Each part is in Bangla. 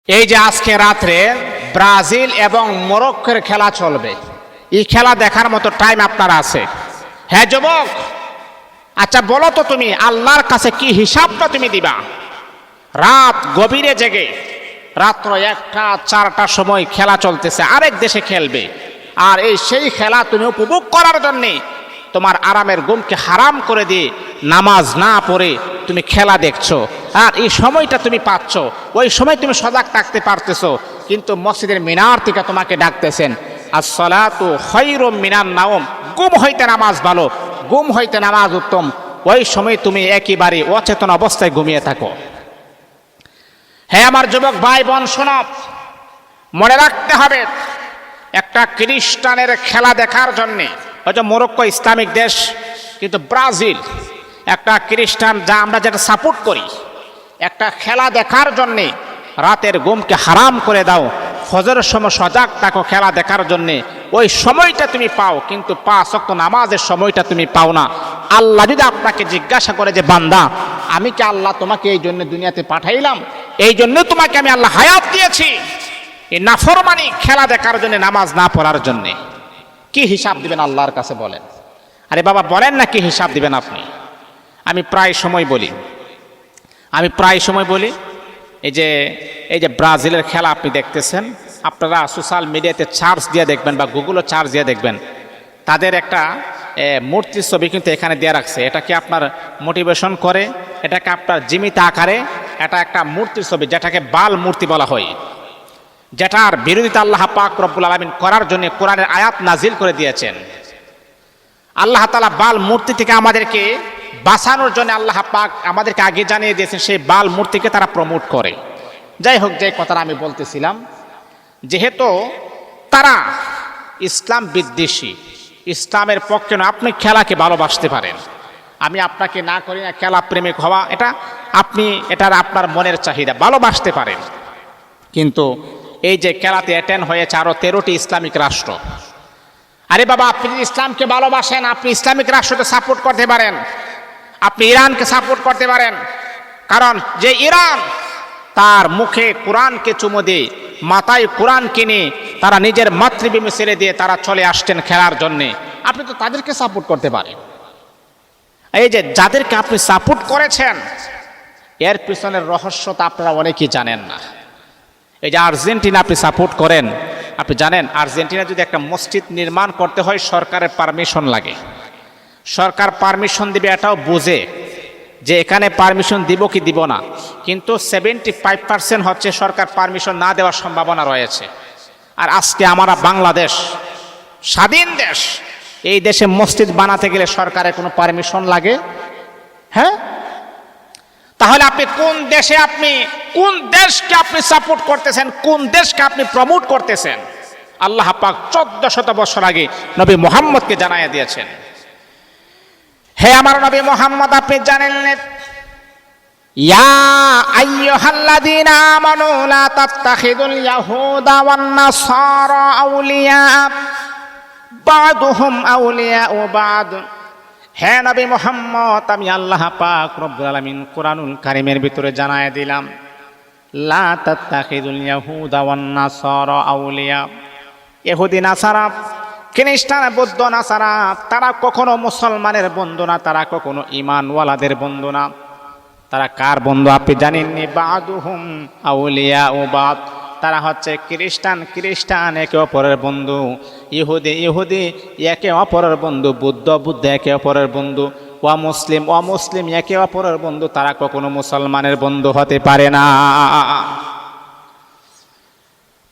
এই যে আজকে রাত্রে ব্রাজিল এবং মরক্কোর খেলা চলবে, এই খেলা দেখার মতো টাইম আপনার আছে? হ্যাঁ যুবক, আচ্ছা বলো তো তুমি আল্লাহর কাছে কি হিসাবটা তুমি দিবা? রাত গভীরে জেগে রাত্র 1টা 4টার সময় খেলা চলতেছে, আরেক দেশে খেলবে, আর সেই খেলা তুমি উপভোগ করার জন্যে তোমার আরামের ঘুমকে হারাম করে দিয়ে নামাজ না পড়ে তুমি খেলা দেখছো, আর এই সময়টা তুমি পাচ্ছ, ওই সময় তুমি সজাগ থাকতে পারতেছো, কিন্তু মসজিদের মিনার থেকে তোমাকে ডাকতেছেন আসসালাতু খায়রুম মিনান নাওম, ঘুম হইতে নামাজ ভালো, ঘুম হইতে নামাজ উত্তম, ওই সময় তুমি একেবারে অচেতন অবস্থায় ঘুমিয়ে থাকো। হ্যাঁ আমার যুবক ভাই বোন শোনো, মনে রাখতে হবে একটা খ্রিস্টানের খেলা দেখার জন্যে, হয়তো মরক্কো ইসলামিক দেশ, কিন্তু ব্রাজিল একটা খ্রিস্টান, যা আমরা যেটা সাপোর্ট করি, একটা খেলা দেখার জন্যে রাতের ঘুমকে হারাম করে দাও, ফজরের সময় সজাগ থাকো খেলা দেখার জন্যে, ওই সময়টা তুমি পাও, কিন্তু 5 ওয়াক্ত নামাজের সময়টা তুমি পাও না। আল্লাহ যদি আপনাকে জিজ্ঞাসা করে যে বান্দা, আমি কি আল্লাহ তোমাকে এই জন্য দুনিয়াতে পাঠাইলাম, এই জন্য তোমাকে আমি আল্লাহ হায়াত দিয়েছি, এই নাফরমানি খেলা দেখার জন্য, নামাজ না পড়ার জন্যে, কি হিসাব দিবেন আল্লাহর কাছে বলেন? আরে বাবা বলেন না, কি হিসাব দিবেন আপনি? আমি প্রায় সময় বলি এই যে ব্রাজিলের খেলা আপনি দেখতেছেন, আপনারা সোশ্যাল মিডিয়াতে চার্জ দিয়ে দেখবেন বা গুগলও চার্জ দিয়ে দেখবেন, তাদের একটা মূর্তির ছবি কিন্তু এখানে দিয়ে রাখছে। এটাকে আপনার মোটিভেশন করে, এটাকে আপনার জীবিত আকারে, এটা একটা মূর্তির ছবি, যেটাকে বাল মূর্তি বলা হয়, যেটার বিরোধিতা আল্লাহ পাক রব্বুল আলামিন করার জন্য কোরআনের আয়াত নাজিল করে দিয়েছেন। আল্লাহ তাআলা বাল মূর্তি থেকে আমাদেরকে বাঁচানোর জন্য আল্লাহ পাক আমাদেরকে আগে জানিয়ে দিয়েছেন, সেই বাল মূর্তিকে তারা প্রমোট করে। যাই হোক, যে কথাটা আমি বলতেছিলাম, যেহেতু তারা ইসলাম বিদ্বেষী, ইসলামের পক্ষে নয়, আপনি খেলাকে ভালোবাসতে পারেন, আমি আপনাকে না করি না খেলা প্রেমিক হওয়া, এটা আপনার মনের চাহিদা, ভালোবাসতে পারেন, কিন্তু এই যে খেলাতে অ্যাটেন্ড হয়েছে আরো 13টি ইসলামিক রাষ্ট্র। আরে বাবা, আপনি যদি ইসলামকে ভালোবাসেন, আপনি ইসলামিক রাষ্ট্রকে সাপোর্ট করতে পারেন, আপনি ইরানকে সাপোর্ট করতে পারেন, কারণ যে ইরান তার মুখে কোরআনকে চুমো দিয়ে, মাথায় কোরআন কিনে তারা নিজের মাতৃভূমি ছেড়ে দিয়ে তারা চলে আসছেন খেলার জন্যে, আপনি তো তাদেরকে সাপোর্ট করতে পারেন। এই যে যাদেরকে আপনি সাপোর্ট করেছেন, এর পিছনের রহস্যটা আপনারা অনেকেই জানেন না। এই যে আর্জেন্টিনা আপনি সাপোর্ট করেন, আপনি জানেন আর্জেন্টিনা যদি একটা মসজিদ নির্মাণ করতে হয় সরকারের পারমিশন লাগে, সরকার পারমিশন দিবে এটাও বুঝে যে এখানে পারমিশন দিব কি দিব না, কিন্তু 75% হচ্ছে সরকার পারমিশন না দেওয়ার সম্ভাবনা রয়েছে। আর আজকে আমরা বাংলাদেশ স্বাধীন দেশ, এই দেশে মসজিদ বানাতে গেলে সরকারের কোনো পারমিশন লাগে? হ্যাঁ, তাহলে আপনি কোন দেশকে আপনি সাপোর্ট করতেছেন, কোন দেশকে আপনি প্রমোট করতেছেন? আল্লাহ পাক 1400 বছর আগে নবী মুহাম্মদকে জানাইয়া দিয়েছেন। হে আমার নবী মুহাম্মদ, আপনি জানেন ইয়া আইয়ুহাল্লাযীনা আমানু লা তাত্তাখিযুল ইয়াহুদা ওয়ান নাসারা আউলিয়া বা'দুহুম আউলিয়াউ বা'দ। হে নবী মুহাম্মদ, আমি আল্লাহ পাক রব্বুল আলামিন কোরআনুল কারীমের ভিতরে জানায় দিলাম, লা তাত্তাখিযুল ইয়াহুদা ওয়ান নাসারা আউলিয়া, ইহুদি নাসারা, খ্রিস্টান বৌদ্ধ নাসারা, তারা কখনো মুসলমানের বন্ধু না, তারা কখনো ঈমানওয়ালাদের বন্ধু না। তারা কার বন্ধু আপনি জানেননি? বা'দুহুম আউলিয়াউ বা'দ, তারা হচ্ছে খ্রিস্টান একে অপরের বন্ধু, ইহুদি একে অপরের বন্ধু, বুদ্ধ একে অপরের বন্ধু, অমুসলিম একে অপরের বন্ধু, তারা কখনো মুসলমানের বন্ধু হতে পারে না।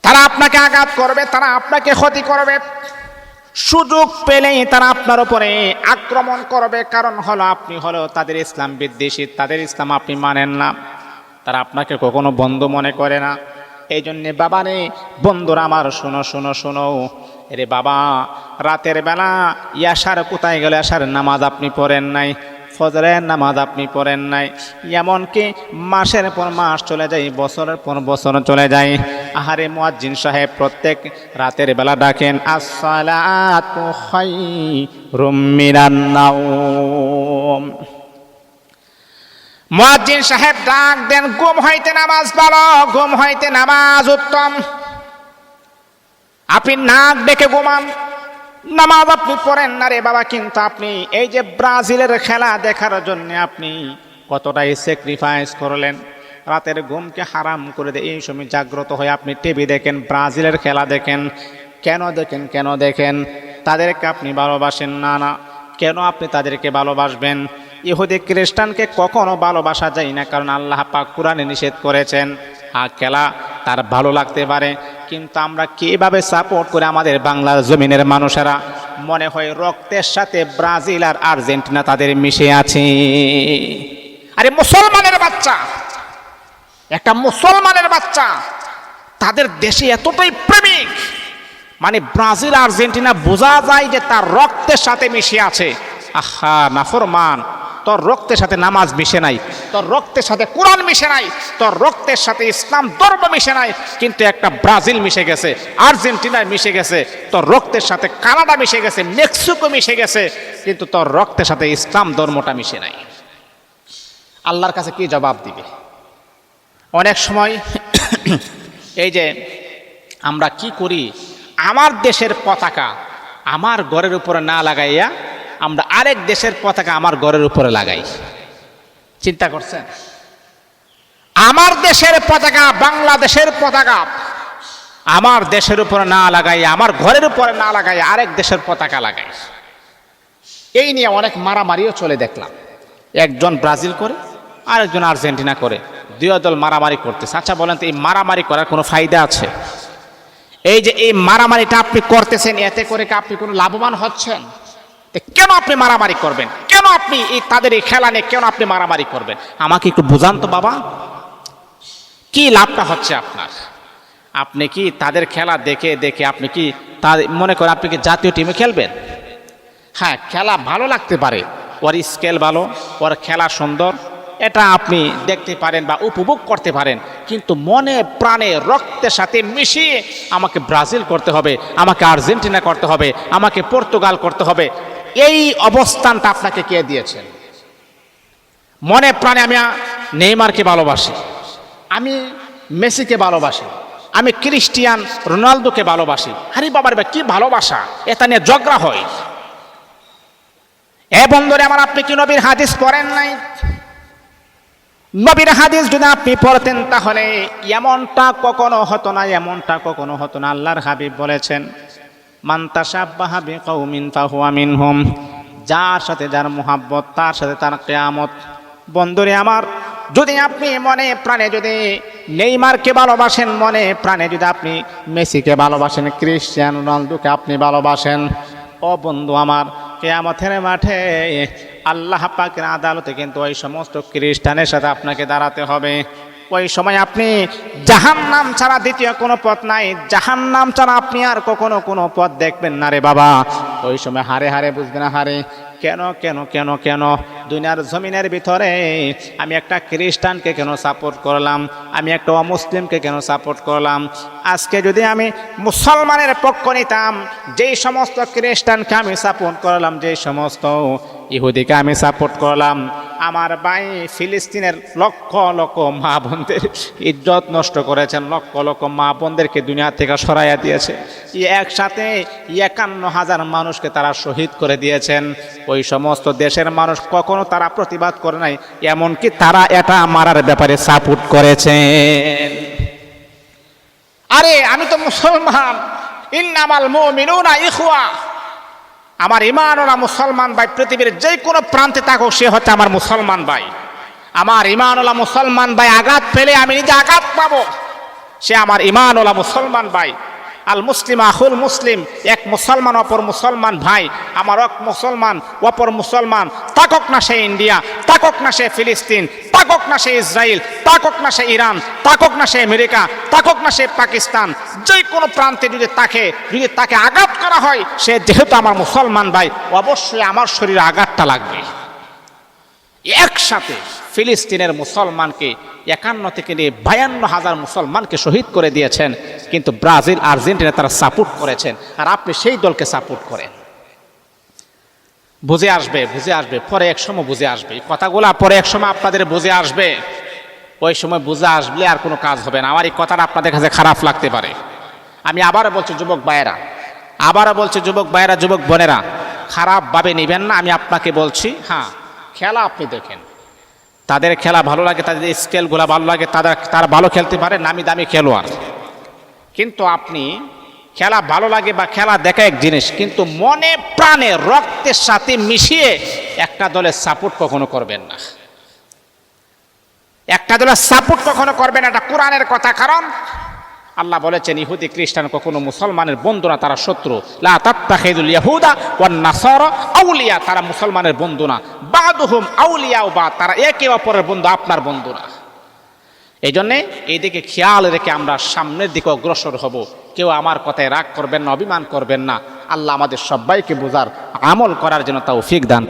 তারা আপনাকে আঘাত করবে, তারা আপনাকে ক্ষতি করবে, সুযোগ পেলেই তারা আপনার উপরে আক্রমণ করবে, কারণ হলো আপনি হলো তাদের ইসলাম বিদ্বেষী, তাদের ইসলাম আপনি মানেন না, তারা আপনাকে কখনো বন্ধু মনে করে না। এই জন্যে বাবা রে, বন্ধুরা আমার শোনো, রে বাবা, রাতের বেলা ইয়াশার কোথায় গেল? ইয়াশার নামাজ আপনি পড়েন নাই, ফজরের নামাজ আপনি পড়েন নাই, এমনকি মাসের পর মাস চলে যায়, বছরের পর বছর চলে যায়। আহারে মুয়াজ্জিন সাহেব প্রত্যেক রাতের বেলা ডাকেন আসসালাতু খায়রুম মিনান নাওম, মুয়াজ্জিন সাহেব ডাক দেন, ঘুম হইতে নামাজ ভালো, ঘুম হইতে নামাজ উত্তম। আপনি নাক ডেকে ঘুমান, নামাজ আপনি পড়েন না রে বাবা, কিন্তু আপনি এই যে ব্রাজিলের খেলা দেখার জন্য আপনি কতটাই স্যাক্রিফাইস করলেন। রাতের ঘুমকে হারাম করে দিয়ে এই সময় জাগ্রত হয়ে আপনি টিভি দেখেন, ব্রাজিলের খেলা দেখেন। কেন দেখেন? কেন দেখেন? তাদেরকে আপনি ভালোবাসেন না? না, কেন আপনি তাদেরকে ভালোবাসবেন? ইহুদি খ্রিস্টানকে কখনো ভালোবাসা যায় না, কারণ আল্লাহ পাক কুরআনে নিষেধ করেছেন। খেলা তার ভালো লাগতে পারে, কিন্তু আমরা কিভাবে সাপোর্ট করে আমাদের বাংলার জমিনের মানুষেরা মনে হয় রক্তের সাথে ব্রাজিল আর আর্জেন্টিনা তাদের মিশে আছে। আরে মুসলমানের বাচ্চা, একটা মুসলমানের বাচ্চা তাদের দেশে এতটাই প্রেমিক, মানে ব্রাজিল আর্জেন্টিনা বোঝা যায় যে তার রক্তের সাথে মিশে আছে। আহা নাফরমান, তোর রক্তের সাথে নামাজ মিশে নাই, তোর রক্তের সাথে কোরআন মিশে নাই, তোর রক্তের সাথে ইসলাম ধর্ম মিশে নাই, কিন্তু একটা ব্রাজিল মিশে গেছে, আর্জেন্টিনা মিশে গেছে, তোর রক্তের সাথে কানাডা মিশে গেছে, মেক্সিকো মিশে গেছে, কিন্তু তোর রক্তের সাথে ইসলাম ধর্মটা মিশে নাই। আল্লাহর কাছে কি জবাব দিবে? অনেক সময় এই যে আমরা কি করি, আমার দেশের পতাকা আমার ঘরের উপরে না লাগাইয়া আমরা আরেক দেশের পতাকা আমার ঘরের উপরে লাগাই। চিন্তা করছেন? আমার দেশের পতাকা, বাংলাদেশের পতাকা আমার দেশের উপরে না লাগাই, আমার ঘরের উপরে না লাগাই, আরেক দেশের পতাকা লাগাই। এই নিয়ে অনেক মারামারিও চলে দেখলাম। একজন ব্রাজিল করে, আরেকজন আর্জেন্টিনা করে, দুই দল মারামারি করতেছে। আচ্ছা বলেন তো, এই মারামারি করার কোনো ফায়দা আছে? এই যে এই মারামারিটা আপনি করতেছেন, এতে করে কি আপনি কোনো লাভবান হচ্ছেন? কেন আপনি মারামারি করবেন? কেন আপনি এই তাদের এই খেলা নিয়ে কেন আপনি মারামারি করবেন? আমাকে একটু বুঝান তো বাবা, কি লাভটা হচ্ছে আপনার? আপনি কি তাদের খেলা দেখে দেখে আপনি কি মনে করেন আপনি কি জাতীয় টিমে খেলবেন? হ্যাঁ, খেলা ভালো লাগতে পারে, ওর স্কেল ভালো, ওর খেলা সুন্দর, এটা আপনি দেখতে পারেন বা উপভোগ করতে পারেন, কিন্তু মনে প্রাণে রক্তের সাথে মিশিয়ে আমাকে ব্রাজিল করতে হবে, আমাকে আর্জেন্টিনা করতে হবে, আমাকে পর্তুগাল করতে হবে, এই অবস্থানটা আপনাকে কে দিয়েছেন? মনে প্রাণে আমি নেইমারকে ভালোবাসি, আমি মেসিকে ভালোবাসি, আমি ক্রিস্টিয়ান রোনালদোকে ভালোবাসি। আরে বাবার কি ভালোবাসা, এটা নিয়ে ঝগড়া হয়। এ বন্ধুরে আমার, আপনি কি নবীর হাদিস পড়েন নাই? নবীর হাদিস যদি আপনি পড়তেন তাহলে এমনটা কখনো হতো না, এমনটা কখনো হতো না। আল্লাহর হাবিব বলেছেন, মান তাশাব্বাহা বিকাউমিন ফাহুয়া মিনহুম, যার সাথে যার মুহাব্বত তার সাথে তার কিয়ামত। বন্ধুরে আমার, যদি আপনি মনে প্রাণে যদি নেইমারকে ভালোবাসেন, মনে প্রাণে যদি আপনি মেসিকে ভালোবাসেন, ক্রিস্টিয়ানো রোনালদোকে আপনি ভালোবাসেন, ও বন্ধু আমার, কিয়ামতের মাঠে আল্লাহ পাকের আদালতে কিন্তু ওই সমস্ত খ্রিস্টানের সাথে আপনাকে দাঁড়াতে হবে। ওই সময় আপনি জাহান্নাম ছাড়া দ্বিতীয় কোনো পথ নাই, জাহান্নাম ছাড়া আপনি আর কখনো কোনো পথ দেখবেন না রে বাবা। ওই সময় হারে হারে বুঝবেন, হারে কেন কেন কেন কেন দুনিয়ার জমিনের ভিতরে আমি একটা খ্রিস্টানকে কেন সাপোর্ট করলাম, আমি একটা অমুসলিমকে কেন সাপোর্ট করলাম। আজকে যদি আমি মুসলমানের পক্ষ নিতাম, যেই সমস্ত খ্রিস্টানকে আমি সাপোর্ট করলাম, যেই সমস্ত ইহুদিকে আমি সাপোর্ট করলাম, আমার ভাই ফিলিস্তিনের লক্ষ লক্ষ মা বোনদের ইজ্জত নষ্ট করেছেন, লক্ষ লক্ষ মা বোনদেরকে দুনিয়া থেকে সরাইয়া দিয়েছে, একসাথে 51,000 মানুষকে তারা শহীদ করে দিয়েছেন। ওই সমস্ত দেশের মানুষ কখনো তারা প্রতিবাদ করে নাই, এমনকি তারা এটা মারার ব্যাপারে সাপোর্ট করেছেন। আরে আমি তো মুসলমান, ইন্নামাল মুমিনুনা ইখওয়া, আমার ঈমানওয়ালা মুসলমান ভাই পৃথিবীর যে কোনো প্রান্তে থাকুক, সে হচ্ছে আমার মুসলমান ভাই। আমার ঈমানওয়ালা মুসলমান ভাই আঘাত পেলে আমি নিজে আঘাত পাবো, সে আমার ঈমানওয়ালা মুসলমান ভাই। আল মুসলিম আহুল মুসলিম, এক মুসলমান অপর মুসলমান ভাই, আমার এক মুসলমান অপর মুসলমান, থাকুক না সে ইন্ডিয়া, থাকুক না সে ফিলিস্তিন, থাকুক না সে ইসরায়েল, থাকুক না সে ইরান, থাকুক না সে আমেরিকা, থাকুক না সে পাকিস্তান, যে কোনো প্রান্তে যদি তাকে আঘাত করা হয়, সে যেহেতু আমার মুসলমান ভাই, অবশ্যই আমার শরীরে আঘাতটা লাগবে। একসাথে ফিলিস্তিনের মুসলমানকে 51 থেকে নিয়ে 52,000 মুসলমানকে শহীদ করে দিয়েছেন, কিন্তু ব্রাজিল আর্জেন্টিনা তারা সাপোর্ট করেছেন, আর আপনি সেই দলকে সাপোর্ট করেন। বুঝে আসবে, বুঝে আসবে, পরে এক সময় বুঝে আসবে, এই কথাগুলা পরে এক সময় আপনাদের বুঝে আসবে। ওই সময় বুঝে আসলে আর কোনো কাজ হবে না। আমার এই কথাটা আপনাদের কাছে খারাপ লাগতে পারে। আমি আবারও বলছি যুবক ভাইয়েরা, আবারও বলছি যুবক ভাইয়েরা, যুবক বোনেরা, খারাপভাবে নেবেন না। আমি আপনাকে বলছি, হ্যাঁ খেলা আপনি দেখেন, তাদের খেলা ভালো লাগে, তাদের স্কেলগুলো ভালো লাগে, তারা ভালো খেলতে পারে, নামি দামি খেলোয়াড়। কিন্তু আপনি খেলা ভালো লাগে বা খেলা দেখা এক জিনিস, কিন্তু মনে প্রাণে রক্তের সাথে মিশিয়ে একটা দলের সাপোর্ট কখনো করবেন না। একটা দলের সাপোর্ট কখনো করবেন, এটা কোরআনের কথা। কারণ আল্লাহ বলেছেন ইহুদি খ্রিস্টান কখনো মুসলমানের বন্ধু না, তারা শত্রু। লা তাত্তাখিযুল ইয়াহুদা ওয়ান নাসারা আউলিয়া, তারা মুসলমানের বন্ধু না। বাদুহুম আউলিয়া বা, তারা একে অপরের বন্ধু, আপনার বন্ধু না। এই জন্যে এইদিকে খেয়াল রেখে আমরা সামনের দিকে অগ্রসর হব। কেউ আমার কথায় রাগ করবেন না, অভিমান করবেন না। আল্লাহ আমাদের সবাইকে বোঝার, আমল করার জন্য তৌফিক দান।